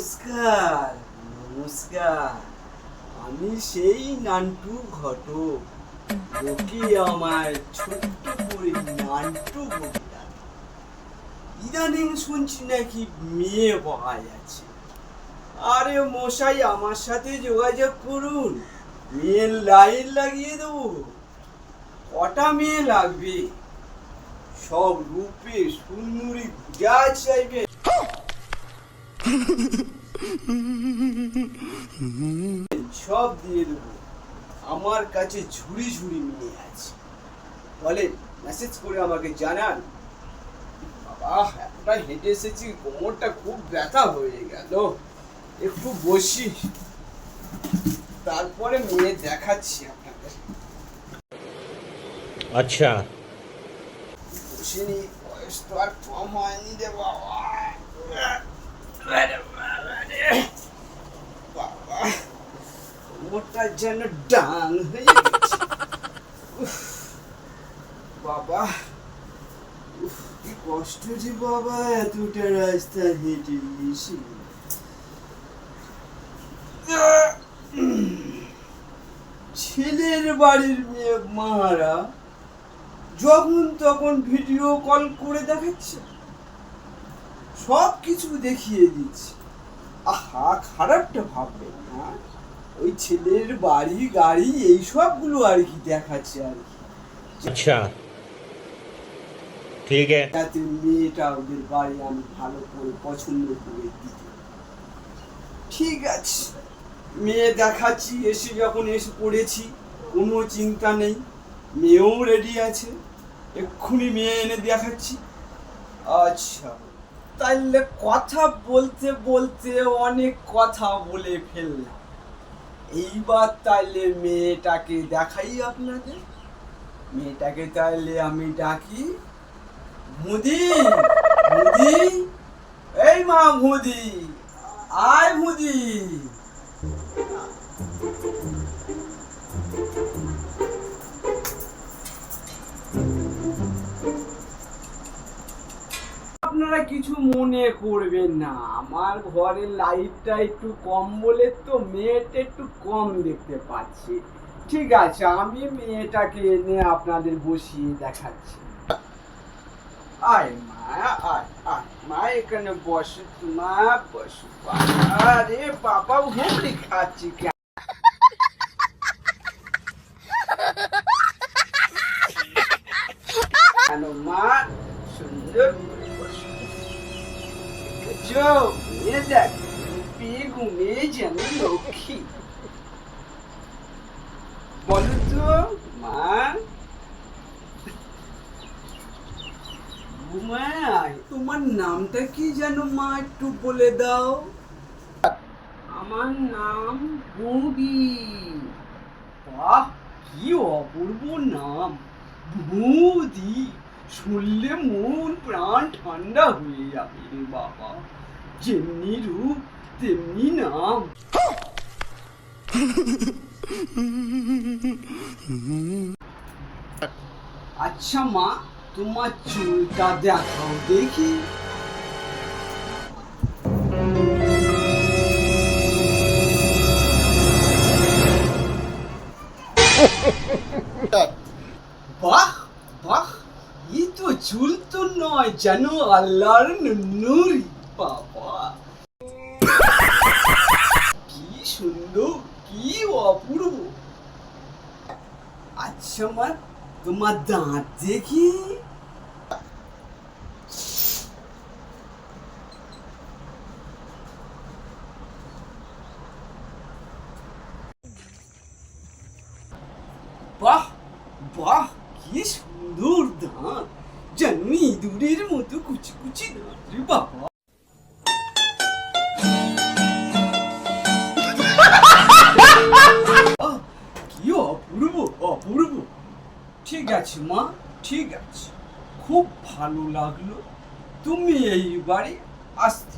নমস্কার নমস্কার। আমি সেই নান্টু ঘটক, লোকে আমায় ছোট্ট করে নান্টু বলে ডাকে। ইদানিং শুনছি নাকি মেয়ে পাওয়া যাচ্ছে। আরে মশাই, আমার সাথে যোগাযোগ করুন, মেয়ের লাইন লাগিয়ে দেবো। কটা মেয়ে লাগবে? সব রূপে সুন্দরী যা চাইবে সব দিয়ে দেবো। আমার কাছে ঝুড়ি ঝুড়ি মেয়ে আছে। বলে মেসেজ করে আমাকে জানান। বাবা, এতটা হেঁটে এসেছি, কোমরটা খুব ব্যথা হয়ে গেল, একটু বসি, তারপরে মেয়ে দেখাচ্ছি আপনাদের। আচ্ছা, বসিনি, বয়স তো আর কম হয়নি রে বাবা। বাবা, কোমরটা যেন ডাং হয়ে গেছে। বাবা, কি কষ্ট যে বাবা, এতটা রাস্তা হেঁটে এসে। ছেলের বাড়ির মেয়ে মারা যখন তখন ভিডিও কল করে দেখাচ্ছে, সব কিছু দেখিয়ে দিচ্ছে। আহা, খারাপটা ভাববেন না, ওই ছেলের বাড়ি গাড়ি এই সবগুলো আর কি দেখাচ্ছে আর কি। আচ্ছা, ঠিক আছে। যাতে মেয়েটা ওদের বাড়ি আমি ভালো করে পছন্দ করে দিতে। ঠিক আছে, মেয়ে দেখাচ্ছি। যখন এসে পড়েছি, কোনো চিন্তা নেই, মেয়েও রেডি আছে, এক্ষুনি মেয়ে এনে দেখাচ্ছি। আচ্ছা, তাইলে কথা বলতে বলতে অনেক কথা বলে ফেললাম, এইবার তাইলে মেয়েটাকে দেখাই আপনাদের। মেয়েটাকে তাইলে আমি ডাকি। মুদি, মুদি, এই মা মুদি, আয় মুদি। আপনারা কিছু মনে করবেন না, আমার ঘরের লাইটটা একটু কম বলে তো মেয়েটা একটু কম দেখতে পাচ্ছি। ঠিক আছে, আমি মেয়েটাকে এনে আপনাদের বসিয়ে দেখাচ্ছি। আয় মা, আয় আয় মা, এখানে বসে, মা বসে। আরে বাবা, হুমড়ি খাচ্ছি কেন? মা সুন্দর করে বসে। দেখ, পেয়ে ঘুমিয়ে যেন লক্ষ্মী। বলো তো মা, তোমার নামটা কি যেন মা, একটু বলে দাও। আমার নাম বৌদি। বাহ, কি অপূর্ব নাম, বৌদি। শুনলে মন প্রাণ ঠান্ডা হয়ে যাবে রে বাবা। যেমনি রূপ তেমনি নাম। আচ্ছা মা, তোমার চুলটা দেখাও দেখি। বাহ বাহ, এই তো চুল তো নয়, যেন আল্লাহর নূরি। বাবা, কি সুন্দর, কি অপূর্ব। আচ্ছা মা, তোমার দাঁত দেখি। বাহ বাহ, কি সুন্দর দাঁত, যেন ইঁদুরের মতো কুচি কুচি দাঁত রে বাবা। কি অপূর্ব অপূর্ব। ঠিক আছে মা, ঠিক আছে, খুব ভালো লাগলো তুমি এই বাড়ি আসতে।